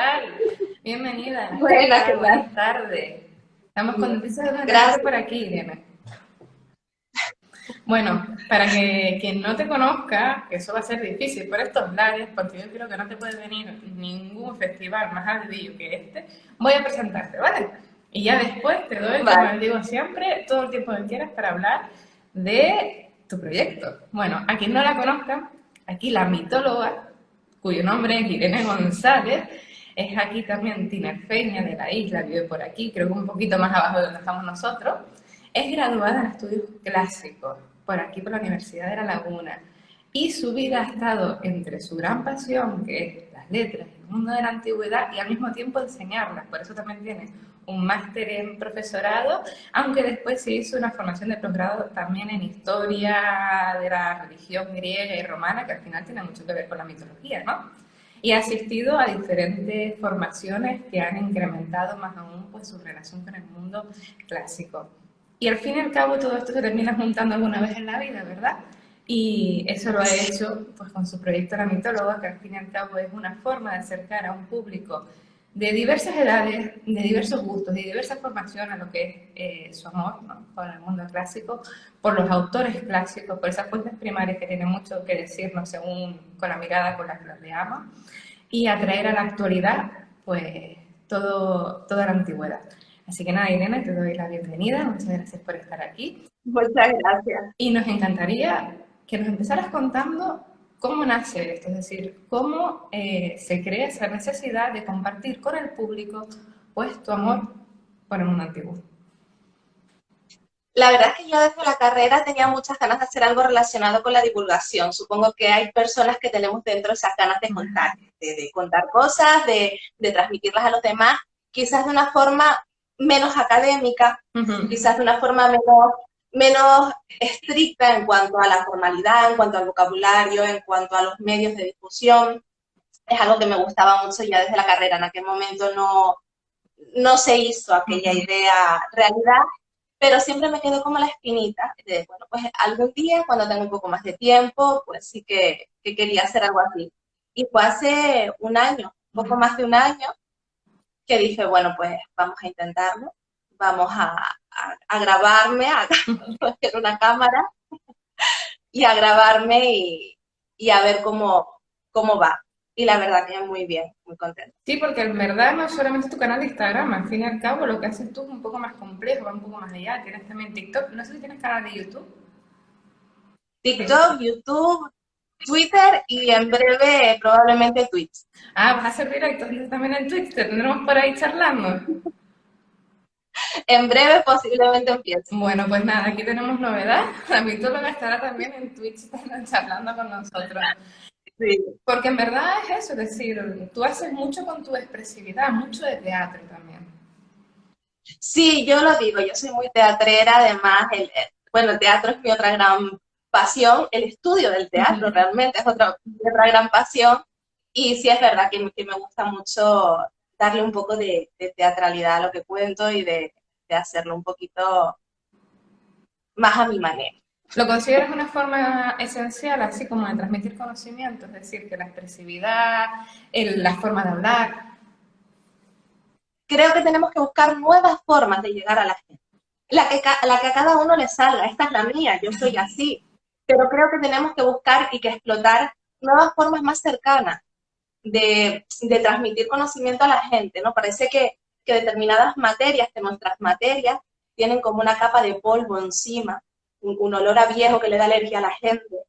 tal? Bienvenida. Buenas, ¿qué tal? Buenas tardes. Estamos contentos de tenerte Gracias. por aquí, Irene. Bueno, para que quien no te conozca, que eso va a ser difícil por estos lares, porque yo creo que no te puede venir ningún festival más ardillo que este, voy a presentarte, ¿vale? Y ya después te doy, como Vale. les digo siempre, todo el tiempo que quieras para hablar de tu proyecto. Bueno, a quien no la conozca, aquí la mitóloga, cuyo nombre es Irene González, es aquí también tinerfeña de la isla, vive por aquí, creo que un poquito más abajo de donde estamos nosotros. Es graduada en estudios clásicos, por aquí por la Universidad de La Laguna, y su vida ha estado entre su gran pasión, que es las letras, el mundo de la antigüedad, y al mismo tiempo enseñarlas. Por eso también tiene un máster en profesorado, aunque después se hizo una formación de posgrado también en historia de la religión griega y romana, que al final tiene mucho que ver con la mitología, ¿no? Y ha asistido a diferentes formaciones que han incrementado más aún pues, su relación con el mundo clásico. Y al fin y al cabo todo esto se termina juntando alguna vez en la vida, ¿verdad? Y eso lo ha hecho pues, con su proyecto La Mitóloga, que al fin y al cabo es una forma de acercar a un público de diversas edades, de diversos gustos, de diversas formaciones a lo que es su amor, ¿no?, por el mundo clásico, por los autores clásicos, por esas fuentes primarias que tienen mucho que decirnos según con la mirada con la que los leamos, y atraer a la actualidad pues toda la antigüedad. Así que nada, Irene, te doy la bienvenida, muchas gracias por estar aquí. Muchas gracias. Y nos encantaría que nos empezaras contando cómo nace esto, es decir, cómo se crea esa necesidad de compartir con el público pues tu amor por el mundo antiguo. La verdad es que yo desde la carrera tenía muchas ganas de hacer algo relacionado con la divulgación. Supongo que hay personas que tenemos dentro esas ganas de contar, de contar cosas, de transmitirlas a los demás, quizás de una forma menos académica, quizás de una forma menos estricta en cuanto a la formalidad, en cuanto al vocabulario, en cuanto a los medios de difusión. Es algo que me gustaba mucho ya desde la carrera. En aquel momento no se hizo aquella idea realidad, pero siempre me quedó como la espinita de, bueno, pues algún día, cuando tenga un poco más de tiempo, pues sí que quería hacer algo así. Y fue hace un año, un poco más de un año, que dije, bueno, pues vamos a intentarlo, vamos a grabarme, a coger una cámara y a grabarme y a ver cómo va. Y la verdad que muy bien, muy contenta. Sí, porque en verdad no solamente tu canal de Instagram, al fin y al cabo lo que haces tú es un poco más complejo, va un poco más allá. Tienes también TikTok, no sé si tienes canal de YouTube. Sí. TikTok, YouTube, Twitter y en breve probablemente Twitch. Ah, vas a hacer directos entonces también en Twitch, te tendremos por ahí charlando. En breve posiblemente empiece. Bueno, pues nada, aquí tenemos novedad. La mitóloga estará también en Twitch charlando con nosotros. Sí. Porque en verdad es eso, es decir, tú haces mucho con tu expresividad, mucho de teatro también. Sí, yo lo digo, yo soy muy teatrera, además, bueno, el teatro es mi otra gran pasión, el estudio del teatro realmente es otra gran pasión, y sí es verdad que me gusta mucho darle un poco de teatralidad a lo que cuento y de hacerlo un poquito más a mi manera. ¿Lo consideras una forma esencial, así como de transmitir conocimiento? Es decir, que la expresividad, la forma de hablar. Creo que tenemos que buscar nuevas formas de llegar a la gente. La que a cada uno le salga, esta es la mía, yo soy así, pero creo que tenemos que buscar y que explotar nuevas formas más cercanas de transmitir conocimiento a la gente, ¿no? Parece que determinadas materias, que nuestras materias, tienen como una capa de polvo encima, un olor a viejo que le da alergia a la gente.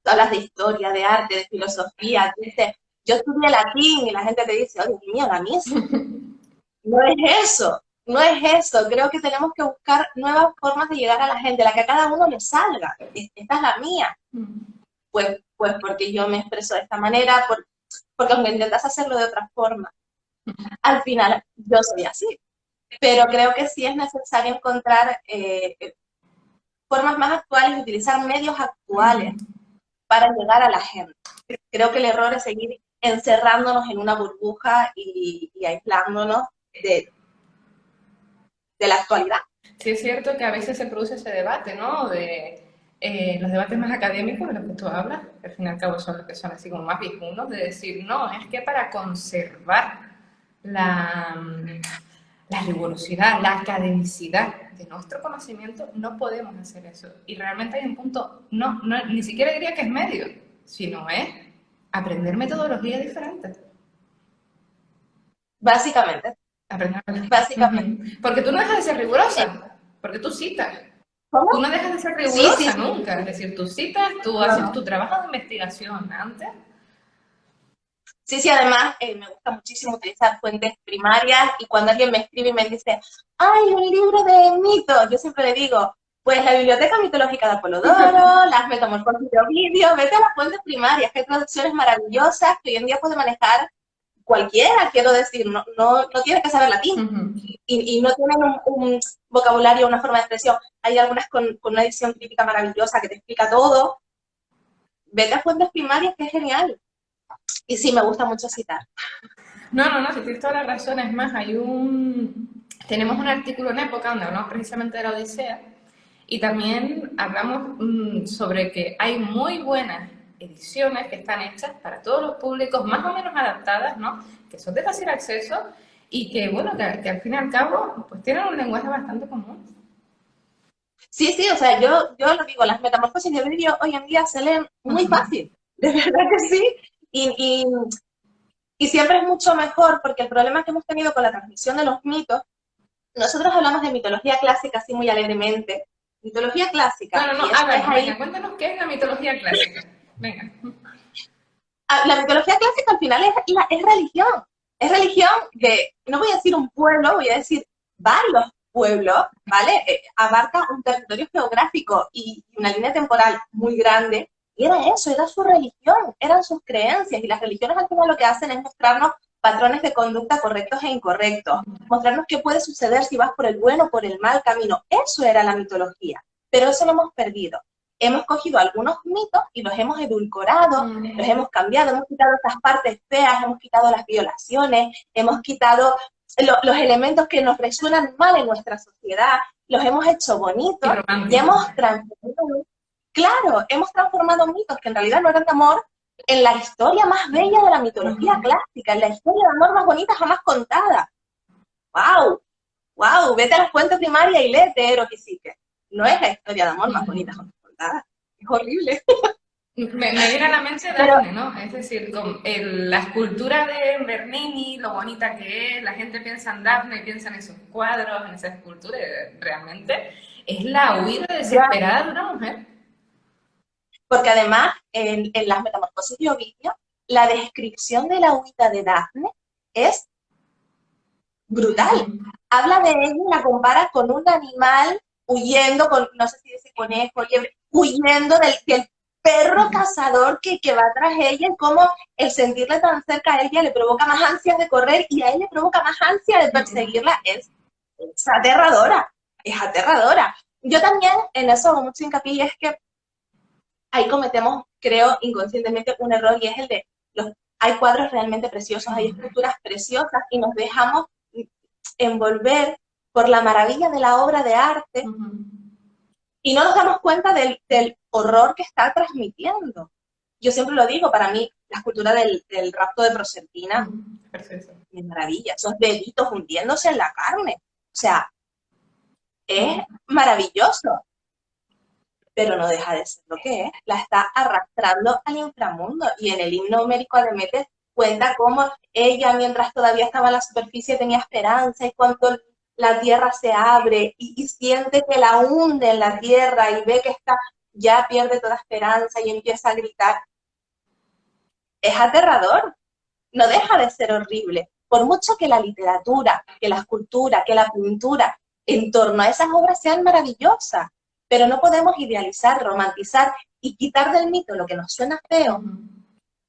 Tú hablas de historia, de arte, de filosofía, dices, yo estudié latín y la gente te dice, oh, Dios mío, la misa. No es eso, no es eso. Creo que tenemos que buscar nuevas formas de llegar a la gente, la que a cada uno le salga. Esta es la mía. Pues porque yo me expreso de esta manera, porque aunque intentas hacerlo de otra forma, al final yo soy así. Pero creo que sí es necesario encontrar formas más actuales y utilizar medios actuales para llegar a la gente. Creo que el error es seguir encerrándonos en una burbuja y aislándonos de la actualidad. Sí es cierto que a veces se produce ese debate, ¿no? De los debates más académicos de los que tú hablas, que al fin y al cabo son los que son así como más viejunos, de decir, no, es que para conservar la rigurosidad, la academicidad de nuestro conocimiento, no podemos hacer eso. Y realmente hay un punto, ni siquiera diría que es medio, sino es aprender metodologías diferentes. Básicamente, Aprender. básicamente. Porque tú no dejas de ser rigurosa, porque tú citas. Tú ¿Cómo? no dejas de ser Sí, sí, rigurosa sí. nunca. Es decir, tú citas, tú No, haces no. tu trabajo de investigación antes. Sí, sí, además me gusta muchísimo utilizar fuentes primarias y cuando alguien me escribe y me dice, ¡ay, un libro de mitos! Yo siempre le digo, pues la Biblioteca Mitológica de Apolodoro, las Metamorfosis de Ovidio, vete a las fuentes primarias, que hay traducciones maravillosas que hoy en día puede manejar cualquiera, quiero decir, no tiene que saber latín y no tienen un vocabulario, una forma de expresión. Hay algunas con una edición crítica maravillosa que te explica todo. Vete a fuentes primarias, que es genial. Y sí, me gusta mucho citar. No, si tienes toda la razón. Es más, tenemos un artículo en Época donde hablamos precisamente de la Odisea y también hablamos sobre que hay muy buenas ediciones que están hechas para todos los públicos, más o menos adaptadas, ¿no? Que son de fácil acceso y que, bueno, que al fin y al cabo, pues tienen un lenguaje bastante común. Sí, sí, o sea, yo lo digo, las metamorfosis de Ovidio hoy en día se leen muy fácil, de verdad que sí, y siempre es mucho mejor, porque el problema que hemos tenido con la transmisión de los mitos, nosotros hablamos de mitología clásica así muy alegremente, mitología clásica, No, y eso es háblanos, ahí. venga, cuéntanos qué es la mitología clásica. Venga. La mitología clásica al final es religión de, no voy a decir un pueblo, voy a decir varios pueblos, ¿vale? Abarca un territorio geográfico y una línea temporal muy grande, y era eso, era su religión, eran sus creencias, y las religiones al final lo que hacen es mostrarnos patrones de conducta correctos e incorrectos, mostrarnos qué puede suceder si vas por el bueno o por el mal camino. Eso era la mitología, pero eso lo hemos perdido. Hemos cogido algunos mitos y los hemos edulcorado, los hemos cambiado, hemos quitado estas partes feas, hemos quitado las violaciones, hemos quitado los elementos que nos resuenan mal en nuestra sociedad, los hemos hecho bonitos y hemos transformado, claro, hemos transformado mitos que en realidad no eran de amor en la historia más bella de la mitología clásica, en la historia de amor más bonita jamás contada. ¡Wow! ¡Wow! Vete a la fuente primaria y léete Eros y Psique. No es la historia de amor más bonita jamás contada. Es horrible. Me viene a la mente Pero, Daphne, ¿no? Es decir, con la escultura de Bernini, lo bonita que es, la gente piensa en Daphne, piensa en esos cuadros, en esa escultura, y realmente es la huida desesperada de una mujer. porque además, en las Metamorfosis de Ovidio, la descripción de la huida de Daphne es brutal. Habla de ella y la compara con un animal huyendo, no sé si dice conejo, liebre, huyendo del perro cazador que va tras ella, y cómo el sentirle tan cerca a ella le provoca más ansias de correr y a él le provoca más ansia de perseguirla. Es aterradora, es aterradora. Yo también en eso hago mucho hincapié, y es que ahí cometemos, creo, inconscientemente un error, y es el de hay cuadros realmente preciosos, hay esculturas preciosas, y nos dejamos envolver por la maravilla de la obra de arte y no nos damos cuenta del horror que está transmitiendo. Yo siempre lo digo, para mí la escultura del rapto de Proserpina es maravilla, esos deditos hundiéndose en la carne, o sea, es maravilloso, pero no deja de ser lo que es, la está arrastrando al inframundo, y en el himno homérico a Demeter cuenta cómo ella, mientras todavía estaba en la superficie, tenía esperanza, y cuando la tierra se abre y siente que la hunde en la tierra y ve que ya pierde toda esperanza y empieza a gritar. Es aterrador, no deja de ser horrible. Por mucho que la literatura, que la escultura, que la pintura en torno a esas obras sean maravillosas, pero no podemos idealizar, romantizar y quitar del mito lo que nos suena feo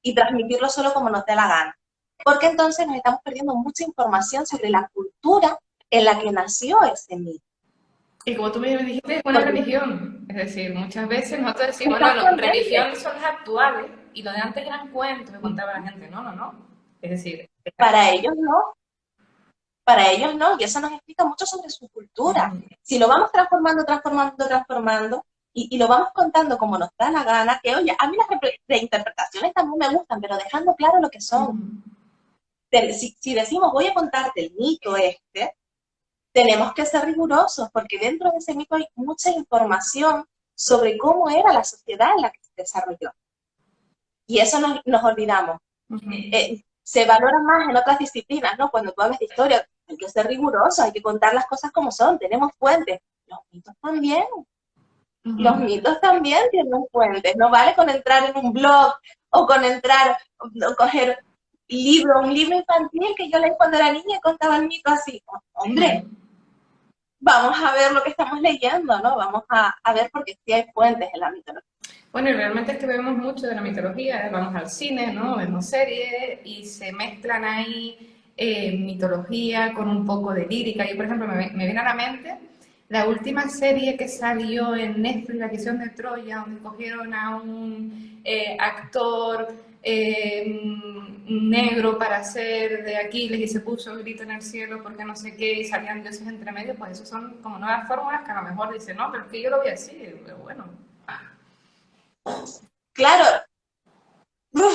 y transmitirlo solo como nos dé la gana. Porque entonces nos estamos perdiendo mucha información sobre la cultura en la que nació ese mito. Y como tú me dijiste, es una religión. Es decir, muchas veces nosotros decimos, no, religión son las actuales, y lo de antes eran cuentos que contaba la gente. No. Es decir, para ellos no. Para ellos no, y eso nos explica mucho sobre su cultura. Si lo vamos transformando, y lo vamos contando como nos da la gana, que oye, a mí las reinterpretaciones también me gustan, pero dejando claro lo que son. Si decimos voy a contarte el mito este, tenemos que ser rigurosos porque dentro de ese mito hay mucha información sobre cómo era la sociedad en la que se desarrolló. Y eso nos olvidamos. Se valora más en otras disciplinas, ¿no? Cuando tú hablas de historia, hay que ser riguroso, hay que contar las cosas como son, tenemos fuentes. Los mitos también. Los mitos también tienen fuentes. No vale con entrar en un blog o con entrar, o coger un libro infantil que yo leí cuando era niña y contaba el mito así. Hombre, vamos a ver lo que estamos leyendo, ¿no? Vamos a ver porque sí hay fuentes en la mitología. Bueno, y realmente es que vemos mucho de la mitología, vamos al cine, ¿no? Vemos series y se mezclan ahí mitología con un poco de lírica. Yo, por ejemplo, me viene a la mente la última serie que salió en Netflix, La Canción de Troya, donde cogieron a un actor negro para hacer de Aquiles y se puso el grito en el cielo porque no sé qué, y salían dioses entre medio, pues eso son como nuevas fórmulas que a lo mejor dicen, no, pero es que yo lo vi así, pero bueno. Claro. No,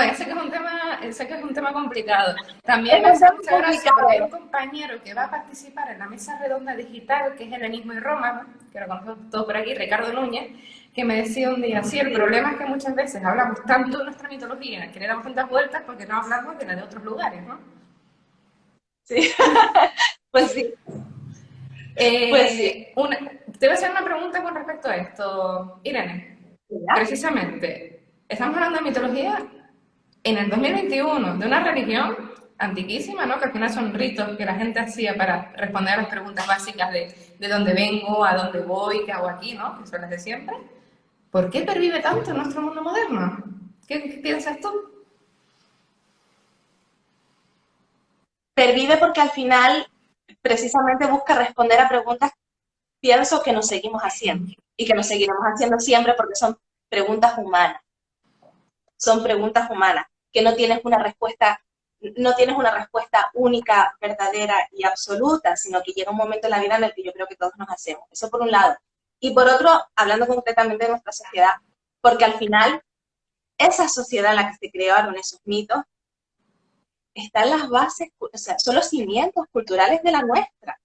ese que es un tema complicado. También me hace mucha gracia porque hay un compañero que va a participar en la mesa redonda digital, que es Helenismo y Roma, ¿no? Que lo conozco todo por aquí, Ricardo Núñez, que me decía un día, sí, el problema es que muchas veces hablamos tanto de nuestra mitología, que le damos tantas vueltas porque no hablamos de la de otros lugares, ¿no? Sí, pues sí. Pues sí. Te voy a hacer una pregunta con respecto a esto, Irene. ¿Ya? Precisamente, estamos hablando de mitología en el 2021, de una religión antiquísima, ¿no? Que al final son ritos que la gente hacía para responder a las preguntas básicas de dónde vengo, a dónde voy, qué hago aquí, ¿no? Que son las de siempre. ¿Por qué pervive tanto en nuestro mundo moderno? ¿Qué piensas tú? Pervive porque al final precisamente busca responder a preguntas, pienso, que nos seguimos haciendo y que nos seguiremos haciendo siempre porque son preguntas humanas. Son preguntas humanas que no tienes una respuesta única, verdadera y absoluta, sino que llega un momento en la vida en el que yo creo que todos nos hacemos. Eso por un lado. Y por otro, hablando concretamente de nuestra sociedad, porque al final esa sociedad en la que se crearon esos mitos están las bases, o sea, son los cimientos culturales de la nuestra.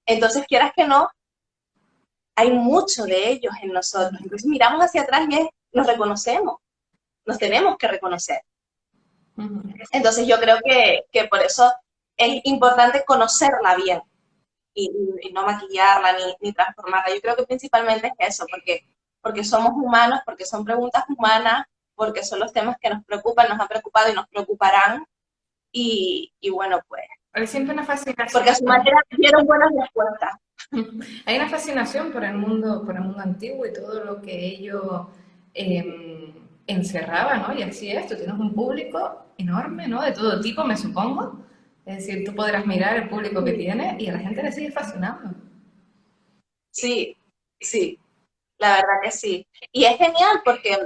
Entonces, quieras que no, hay mucho de ellos en nosotros. Entonces miramos hacia atrás y nos reconocemos, nos tenemos que reconocer. Entonces yo creo que por eso es importante conocerla bien y no maquillarla ni transformarla. Yo creo que principalmente es eso, porque somos humanos, porque son preguntas humanas, porque son los temas que nos preocupan, nos han preocupado y nos preocuparán. Y bueno, pues... Hay siempre una fascinación. Porque a su manera dieron buenas respuestas. Hay una fascinación por el mundo antiguo y todo lo que ello encerraba, ¿no? Y así es, tú tienes un público enorme, ¿no? De todo tipo, me supongo. Es decir, tú podrás mirar el público que tiene y a la gente le sigue fascinando. Sí, sí, la verdad que sí. Y es genial porque,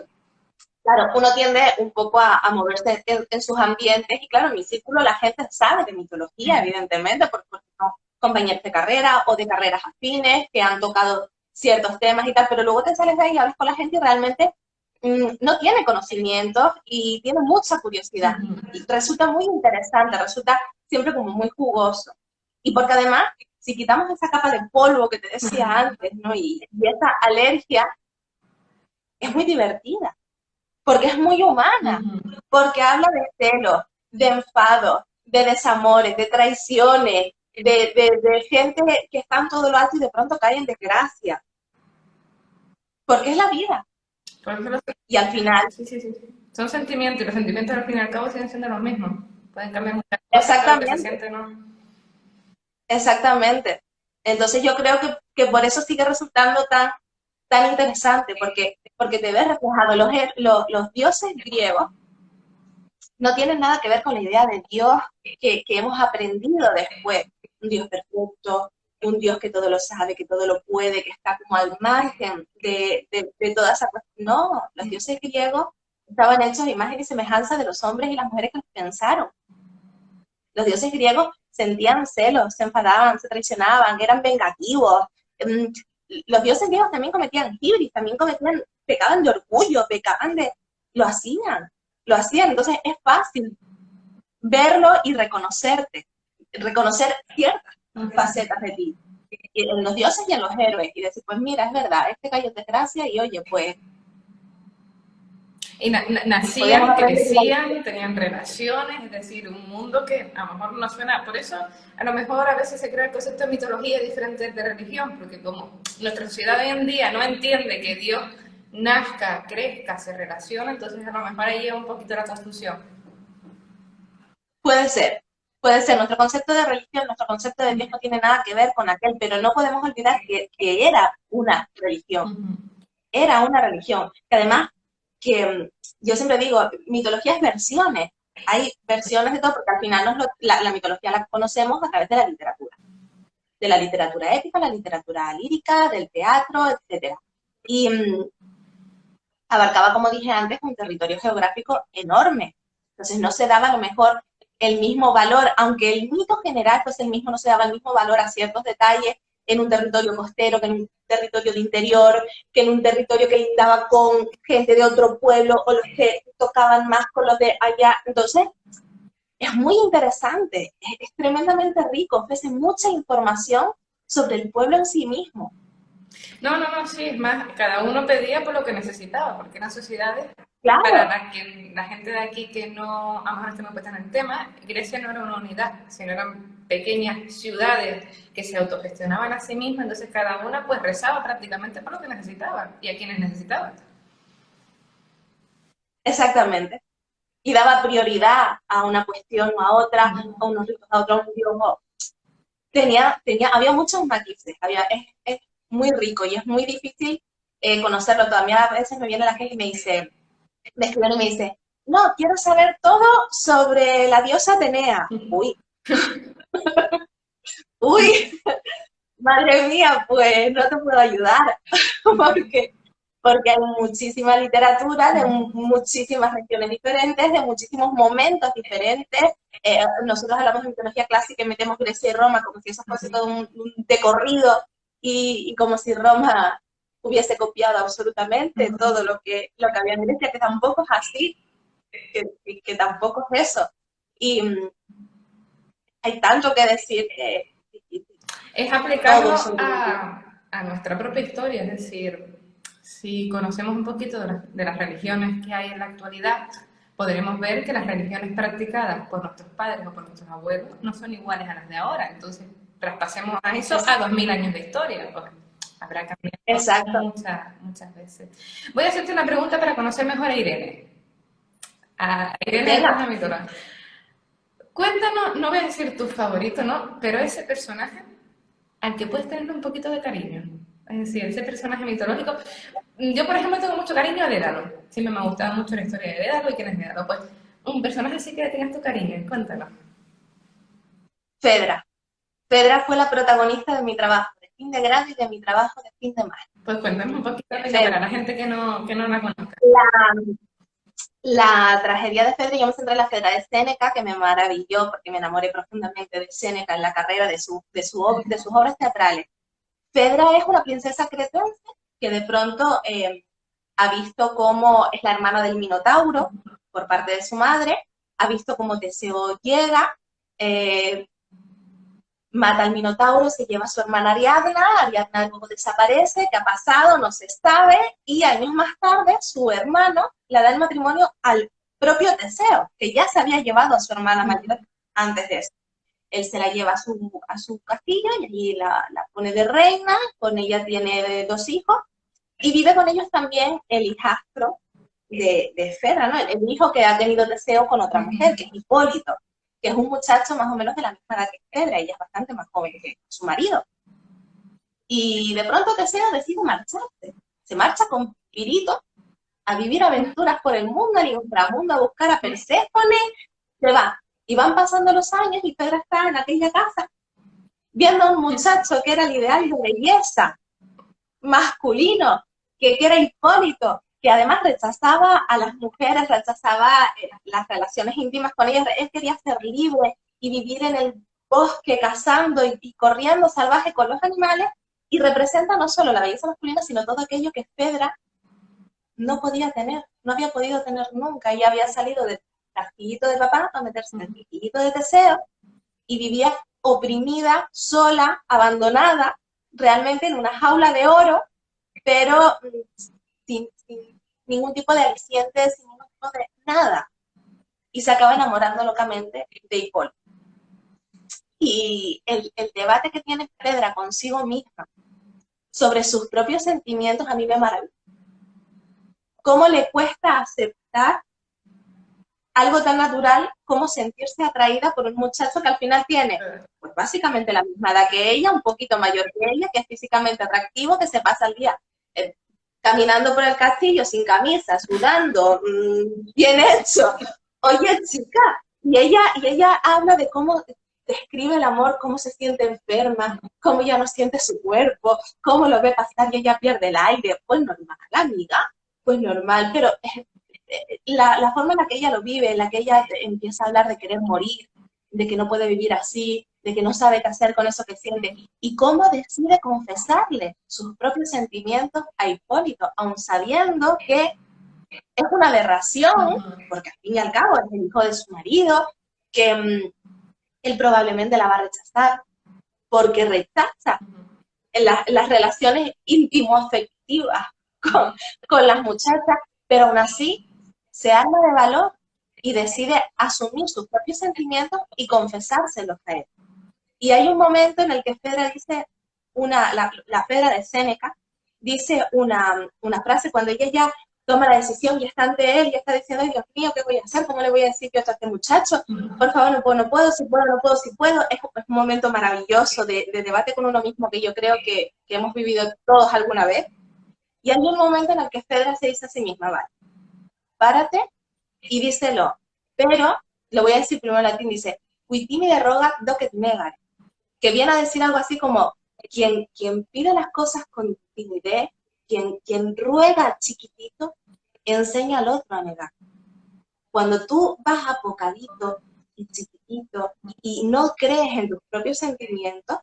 claro, uno tiende un poco a moverse en sus ambientes y, claro, en mi círculo la gente sabe de mitología, evidentemente, porque son compañeros de carrera o de carreras afines que han tocado ciertos temas y tal, pero luego te sales de ahí y hablas con la gente y realmente no tiene conocimientos y tiene mucha curiosidad. Y resulta muy interesante, resulta siempre como muy jugoso. Y porque además, si quitamos esa capa de polvo que te decía antes, ¿no? Y esa alergia, es muy divertida, porque es muy humana, porque habla de celos, de enfados, de desamores, de traiciones, de gente que está en todo lo alto y de pronto cae en desgracia. Porque es la vida. Y al final... Sí. Son sentimientos y los sentimientos al fin y al cabo siguen siendo los mismos. Pueden cambiar muchas cosas. Exactamente. Pero se siente, ¿no? Exactamente. Entonces yo creo que por eso sigue resultando tan interesante, porque te ves reflejado. Los dioses griegos no tienen nada que ver con la idea de Dios que hemos aprendido después. Un Dios perfecto, un Dios que todo lo sabe, que todo lo puede, que está como al margen de toda esa cuestión. No, los dioses griegos estaban hechos a imagen y semejanza de los hombres y las mujeres que los pensaron. Los dioses griegos sentían celos, se enfadaban, se traicionaban, eran vengativos. Los dioses griegos también cometían hibris, también pecaban de orgullo, lo hacían. Entonces es fácil verlo y reconocerte, reconocer ciertas facetas de ti, en los dioses y en los héroes, y decir, pues mira, es verdad, este cayó en desgracia y oye, pues Y podemos nacían, aprender de la crecían, tenían relaciones, es decir, un mundo que a lo mejor no suena. Por eso, a lo mejor a veces se crea el concepto de mitología diferente de religión, porque como nuestra sociedad hoy en día no entiende que Dios nazca, crezca, se relaciona, entonces a lo mejor ahí es un poquito la confusión. Puede ser, puede ser. Nuestro concepto de religión, nuestro concepto de Dios no tiene nada que ver con aquel, pero no podemos olvidar que era una religión. Era una religión. Que además, que yo siempre digo, mitología es versiones. Hay versiones de todo, porque al final la mitología la conocemos a través de la literatura. De la literatura épica, la literatura lírica, del teatro, etcétera. Y abarcaba, como dije antes, un territorio geográfico enorme. Entonces no se daba a lo mejor el mismo valor, aunque el mito general pues el mismo, no se daba el mismo valor a ciertos detalles en un territorio costero, que en un territorio de interior, que en un territorio que lindaba con gente de otro pueblo, o los que tocaban más con los de allá. Entonces, es muy interesante, es tremendamente rico, ofrece mucha información sobre el pueblo en sí mismo. No, no, no, sí, es más, cada uno pedía por lo que necesitaba, porque eran sociedades, para Claro, la gente de aquí que no, a lo mejor que no puesta en el tema, Grecia no era una unidad, sino eran pequeñas ciudades que se autogestionaban a sí mismas, entonces cada una pues rezaba prácticamente por lo que necesitaba y a quienes necesitaban. exactamente. Y daba prioridad a una cuestión o a otra, a unos ritos a otros. Había muchos matices, es muy rico y es muy difícil conocerlo. Todavía a veces me viene la gente y me escriben y me dice, no, quiero saber todo sobre la diosa Atenea. Uy, uy, madre mía, pues no te puedo ayudar, porque porque hay muchísima literatura de muchísimas regiones diferentes, de muchísimos momentos diferentes. Nosotros hablamos de mitología clásica y metemos Grecia y Roma como si eso fuese todo un decorrido y como si Roma hubiese copiado absolutamente todo lo que había en Grecia, que tampoco es así, que tampoco es eso. Y hay tanto que decir Es todo aplicarlo sobre ello. a nuestra propia historia, es decir, si conocemos un poquito de las religiones que hay en la actualidad, podremos ver que las religiones practicadas por nuestros padres o por nuestros abuelos no son iguales a las de ahora. Entonces, traspasemos a eso a 2000 años de historia, pues habrá cambiado Exacto. muchas, muchas veces. Voy a hacerte una pregunta para conocer mejor a Irene. A Irene de Venga, Roja Mitorán. Cuéntanos, no voy a decir tu favorito, ¿no? Pero ese personaje al que puedes tener un poquito de cariño. Es decir, ese personaje mitológico. Yo, por ejemplo, tengo mucho cariño a Dédalo. Siempre me ha gustado mucho la historia de Dédalo y quién es Dédalo. Pues un personaje así que le tengas tu cariño, cuéntalo. Fedra. Fedra fue la protagonista de mi trabajo de fin de grado y de mi trabajo de fin de máster. Pues cuéntame un poquito de ella para Fedra. la gente que no la conozca. La tragedia de Fedra, yo me centré en la Fedra de Séneca, que me maravilló porque me enamoré profundamente de Séneca en la carrera de sus obras teatrales. Fedra es una princesa cretense que de pronto ha visto cómo es la hermana del Minotauro por parte de su madre, ha visto cómo Teseo llega, eh, mata al Minotauro, se lleva a su hermana Ariadna luego desaparece, ¿qué ha pasado? No se sabe, y años más tarde su hermano le da el matrimonio al propio Teseo, que ya se había llevado a su hermana mayor antes de eso. Él se la lleva a su castillo y allí la pone de reina, con ella tiene 2 hijos, y vive con ellos también el hijastro de Fedra, ¿no? El hijo que ha tenido Teseo con otra mujer, que es Hipólito, que es un muchacho más o menos de la misma edad que Fedra, ella es bastante más joven que su marido. Y de pronto Teseo decide marcharse. Se marcha con Pirito a vivir aventuras por el mundo, al inframundo, a buscar a Perséfone, se va. Y van pasando los años y Fedra está en aquella casa viendo a un muchacho que era el ideal de belleza masculino, que era Hipólito, que además rechazaba a las mujeres, rechazaba las relaciones íntimas con ellas, él quería ser libre y vivir en el bosque cazando y corriendo salvaje con los animales, y representa no solo la belleza masculina, sino todo aquello que Fedra no podía tener, no había podido tener nunca, y había salido de castillito de papá para meterse en el castillito de Teseo y vivía oprimida, sola, abandonada, realmente en una jaula de oro, pero sin ningún tipo de aliciente, sin ningún tipo de nada. Y se acaba enamorando locamente de Hipólito. Y el debate que tiene Fedra consigo misma sobre sus propios sentimientos a mí me maravilla. ¿Cómo le cuesta aceptar algo tan natural como sentirse atraída por un muchacho que al final tiene, pues básicamente la misma edad que ella, un poquito mayor que ella, que es físicamente atractivo, que se pasa el día caminando por el castillo sin camisa, sudando, bien hecho? Oye, chica, y ella habla de cómo describe el amor, cómo se siente enferma, cómo ya no siente su cuerpo, cómo lo ve pasar y ella pierde el aire. Pues normal, amiga, pues normal, pero la forma en la que ella lo vive, en la que ella empieza a hablar de querer morir, de que no puede vivir así, de que no sabe qué hacer con eso que siente, y cómo decide confesarle sus propios sentimientos a Hipólito, aun sabiendo que es una aberración, porque al fin y al cabo es el hijo de su marido, que él probablemente la va a rechazar, porque rechaza las relaciones íntimo-afectivas con las muchachas, pero aún así se arma de valor y decide asumir sus propios sentimientos y confesárselos a él. Y hay un momento en el que Fedra dice, la Fedra de Séneca, dice una frase cuando ella ya toma la decisión y está ante él y está diciendo, ay, Dios mío, ¿qué voy a hacer? ¿Cómo le voy a decir yo a este muchacho? Por favor, no puedo, si puedo, no puedo, si puedo. Es un momento maravilloso de debate con uno mismo que yo creo que hemos vivido todos alguna vez. Y hay un momento en el que Fedra se dice a sí misma, vale, párate y díselo. Pero, lo voy a decir primero en latín, dice, qui timide rogat docet negare, que viene a decir algo así como, quien pide las cosas con timidez, quien ruega chiquitito, enseña al otro a negar. Cuando tú vas apocadito y chiquitito y no crees en tus propios sentimientos,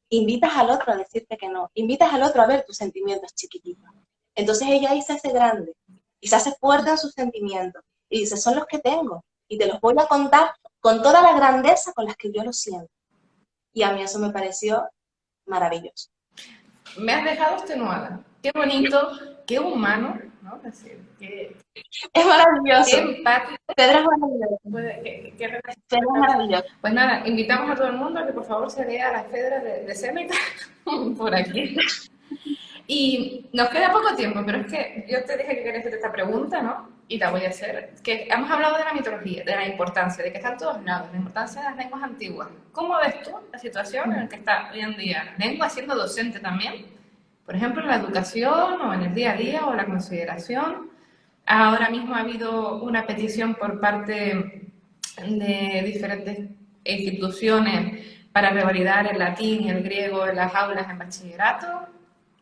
invitas al otro a decirte que no, invitas al otro a ver tus sentimientos chiquititos. Entonces ella ahí se hace grande y se hace fuerte a sus sentimientos y dice, son los que tengo y te los voy a contar con toda la grandeza con las que yo los siento. Y a mí eso me pareció maravilloso. Me has dejado extenuada. Qué bonito, qué humano, ¿no? Es decir, Es qué maravilloso. empático. Pedro es maravilloso. Qué Pedro es maravilloso. Pues nada, invitamos a todo el mundo a que por favor se lea la Fedra de Séneca por aquí. Y nos queda poco tiempo, pero es que yo te dije que quería hacerte esta pregunta, ¿no? Y la voy a hacer. Que hemos hablado de la mitología, de la importancia, de que está en todos lados, la importancia de las lenguas antiguas. ¿Cómo ves tú la situación en la que está hoy en día la lengua siendo docente también? Por ejemplo, en la educación o en el día a día o la consideración. Ahora mismo ha habido una petición por parte de diferentes instituciones para revalidar el latín y el griego en las aulas en bachillerato.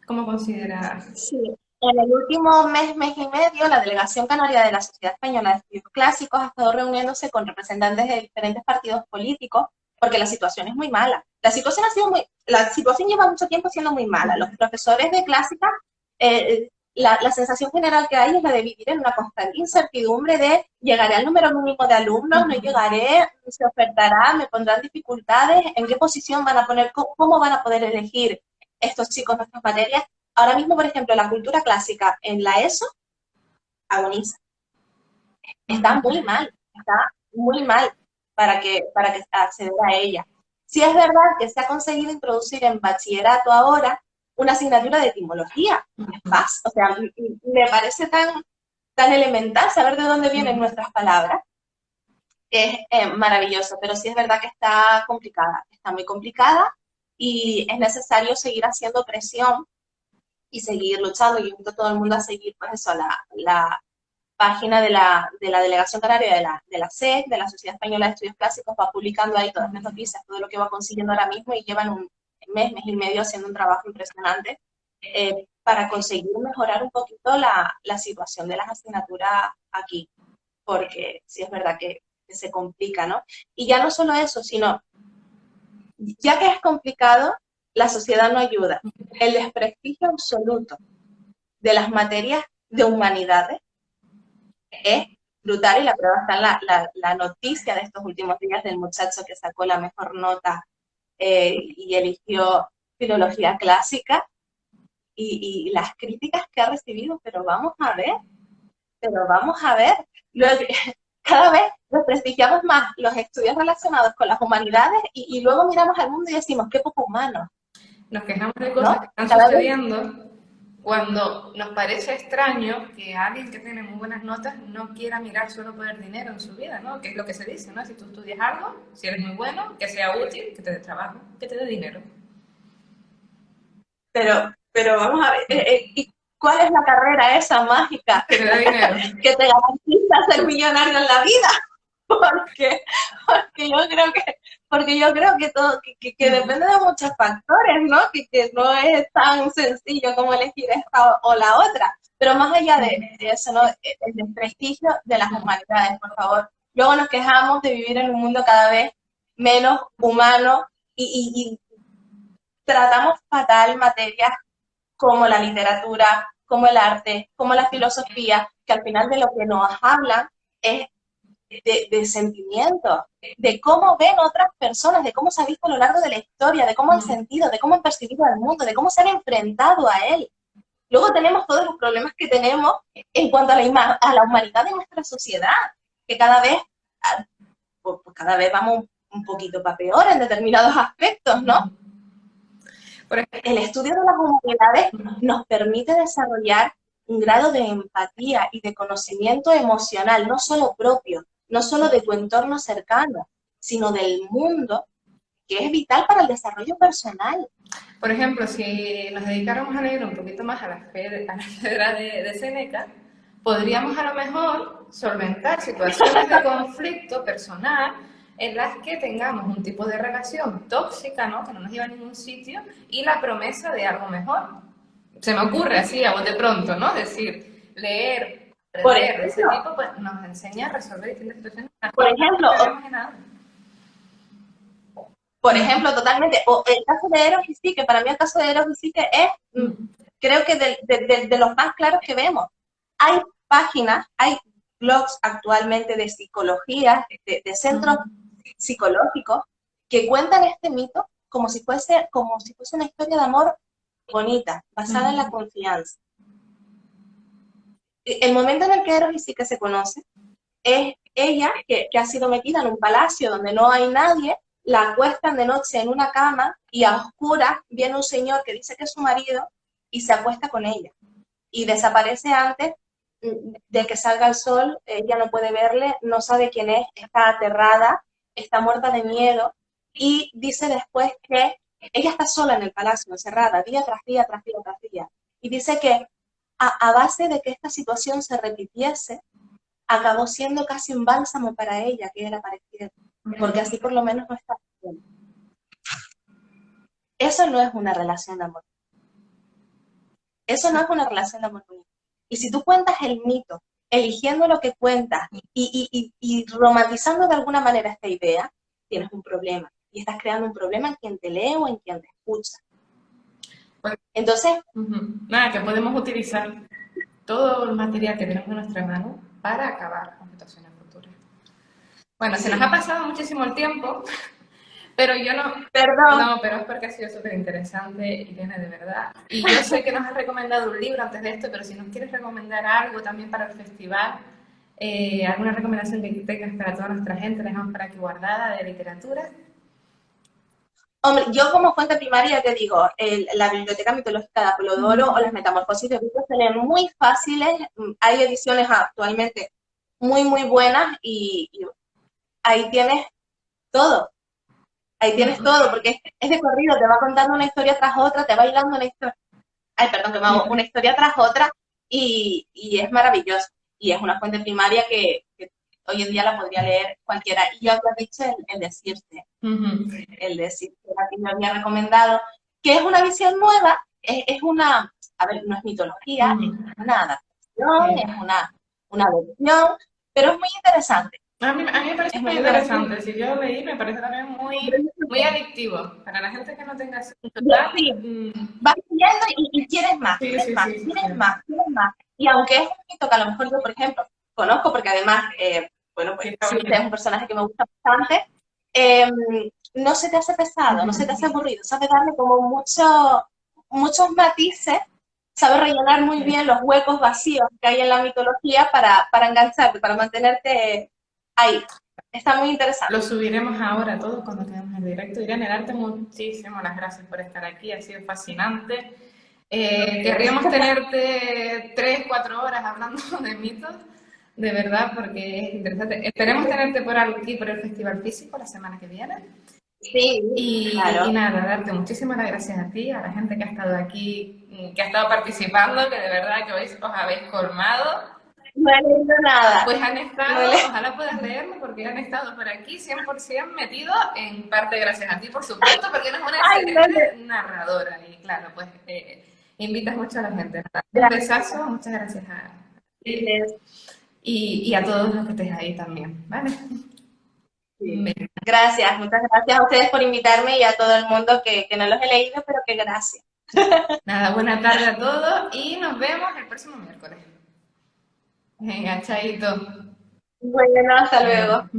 ¿Cómo consideras? Sí. En el último mes y medio, la Delegación Canaria de la Sociedad Española de Estudios Clásicos ha estado reuniéndose con representantes de diferentes partidos políticos porque la situación es muy mala. La situación lleva mucho tiempo siendo muy mala. Los profesores de clásica, la sensación general que hay es la de vivir en una constante incertidumbre de llegaré al número mínimo de alumnos, no llegaré, se ofertará, me pondrán dificultades, en qué posición van a poner, cómo van a poder elegir estos chicos nuestras materias. Ahora mismo, por ejemplo, la cultura clásica en la ESO agoniza. Está muy mal para que acceder a ella. Sí es verdad que se ha conseguido introducir en bachillerato ahora una asignatura de etimología. O sea, me parece tan elemental saber de dónde vienen nuestras palabras. Es maravilloso, pero sí es verdad que está complicada, está muy complicada y es necesario seguir haciendo presión y seguir luchando. Yo invito a todo el mundo a seguir, pues eso, la página de la Delegación Canaria de la SEC, de la Sociedad Española de Estudios Clásicos, va publicando ahí todas las noticias, todo lo que va consiguiendo ahora mismo y llevan un mes y medio haciendo un trabajo impresionante para conseguir mejorar un poquito la situación de las asignaturas aquí, porque sí es verdad que se complica, ¿no? Y ya no solo eso, sino, ya que es complicado, la sociedad no ayuda. El desprestigio absoluto de las materias de humanidades es brutal, y la prueba está en la noticia de estos últimos días del muchacho que sacó la mejor nota y eligió filología clásica, y las críticas que ha recibido, pero vamos a ver, luego, cada vez desprestigiamos más los estudios relacionados con las humanidades y luego miramos al mundo y decimos, qué poco humano, Nos quejamos de cosas ¿no? que están Cada vez, sucediendo cuando nos parece extraño que alguien que tiene muy buenas notas no quiera mirar solo por el dinero en su vida, ¿no? Que es lo que se dice, ¿no? Si tú estudias algo, si eres muy bueno, que sea útil, que te dé trabajo, que te dé dinero. pero vamos a ver, ¿y cuál es la carrera esa mágica Que te dé dinero. que te garantiza ser millonario en la vida? Porque, porque yo creo que todo, que depende de muchos factores, ¿no? Que no es tan sencillo como elegir esta o la otra. Pero más allá de eso, ¿no? El desprestigio de las humanidades, por favor. Luego nos quejamos de vivir en un mundo cada vez menos humano y tratamos fatal materias como la literatura, como el arte, como la filosofía, que al final de lo que nos hablan es de sentimientos, de cómo ven otras personas, de cómo se ha visto a lo largo de la historia, de cómo han sentido, de cómo han percibido al mundo, de cómo se han enfrentado a él. Luego tenemos todos los problemas que tenemos en cuanto a la humanidad de nuestra sociedad, que cada vez, pues cada vez vamos un poquito para peor en determinados aspectos, ¿no? El estudio de las humanidades nos permite desarrollar un grado de empatía y de conocimiento emocional, no solo propio, no solo de tu entorno cercano, sino del mundo, que es vital para el desarrollo personal. Por ejemplo, si nos dedicáramos a leer un poquito más a la Fedra de Séneca, podríamos a lo mejor solventar situaciones de conflicto personal en las que tengamos un tipo de relación tóxica, ¿no? Que no nos lleva a ningún sitio, y la promesa de algo mejor. Se me ocurre así a bote pronto, ¿no? Es decir, leer, aprender de ese tipo, pues nos enseña a resolver distintas situaciones. Por ejemplo, totalmente. O el caso de Eros y Psique, para mí el caso de Eros y Psique es, creo que de los más claros que vemos. Hay páginas, hay blogs actualmente de psicología, de centros psicológicos, que cuentan este mito como si fuese una historia de amor bonita, basada en la confianza. El momento en el que Eros y Psique se conocen es ella, que ha sido metida en un palacio donde no hay nadie, la acuestan de noche en una cama y a oscuras viene un señor que dice que es su marido y se acuesta con ella. Y desaparece antes de que salga el sol, ella no puede verle, no sabe quién es, está aterrada, está muerta de miedo y dice después que ella está sola en el palacio, encerrada, día tras día, tras día, tras día. Y dice que a base de que esta situación se repitiese, acabó siendo casi un bálsamo para ella, que era parecida, porque así por lo menos no está bien. Eso no es una relación de amor. Eso no es una relación de amor bonito. Y si tú cuentas el mito, eligiendo lo que cuentas y romantizando de alguna manera esta idea, tienes un problema. Y estás creando un problema en quien te lee o en quien te escucha. Entonces... Nada, que podemos utilizar todo el material que tenemos en nuestra mano para acabar con situaciones futuras. Bueno, se nos ha pasado muchísimo el tiempo, pero yo no... Perdón. No, pero es porque ha sido súper interesante, Irene, de verdad. Y yo sé que nos has recomendado un libro antes de esto, pero si nos quieres recomendar algo también para el festival, alguna recomendación que tengas para toda nuestra gente, la dejamos por aquí guardada, de literatura. Hombre, yo como fuente primaria te digo, la Biblioteca Mitológica de Apolodoro o las Metamorfosis de Ovidio se leen muy fáciles, hay ediciones actualmente muy, muy buenas y ahí tienes todo. Ahí tienes todo, porque es de corrido, te va contando una historia tras otra, te va hilando una historia, una historia tras otra y es maravilloso. Y es una fuente primaria que hoy en día la podría leer cualquiera. Y yo te he dicho el Decirte. El Decirte, la que me había recomendado, que es una visión nueva, es una, a ver, no es mitología, es una adaptación, es una versión, pero es muy interesante. A mí me parece muy interesante. Si yo leí, me parece también muy adictivo. Para la gente que no tenga... Sí, vas leyendo y quieres más, quieres más. Y aunque es un mito que a lo mejor yo, por ejemplo, conozco, porque además, bueno, pues Está sí, usted bonito. es un personaje que me gusta bastante, eh, no se te hace pesado, no se te hace aburrido, sabe darle como muchos matices, sabe rellenar muy bien los huecos vacíos que hay en la mitología para engancharte, para mantenerte ahí. Está muy Lo interesante. subiremos ahora todo cuando tengamos el directo. Irene, darte muchísimas las gracias por estar aquí, ha sido fascinante. Querríamos tenerte 3, 4 horas hablando de mitos, de verdad, porque es interesante. Esperemos tenerte por aquí, por el Festival Físico, la semana que viene. Sí, Y claro. nada, darte muchísimas las gracias a ti, a la gente que ha estado aquí, que ha estado participando, que de verdad que os habéis colmado. No he leído nada. Pues han No he estado, leído. ojalá puedas leerlo, porque han estado por aquí 100% metidos, en parte gracias a ti, por supuesto, porque eres una Ay, no excelente le... narradora y claro, pues invitas mucho a la gente. Un Gracias. besazo, muchas gracias a ti y a todos los que estéis ahí también, ¿vale? Sí. Gracias, muchas gracias a ustedes por invitarme y a todo el mundo que no los he leído, pero que gracias. Nada, buena tarde a todos y nos vemos el próximo miércoles. Venga, chaito. Bueno, hasta luego. Adiós.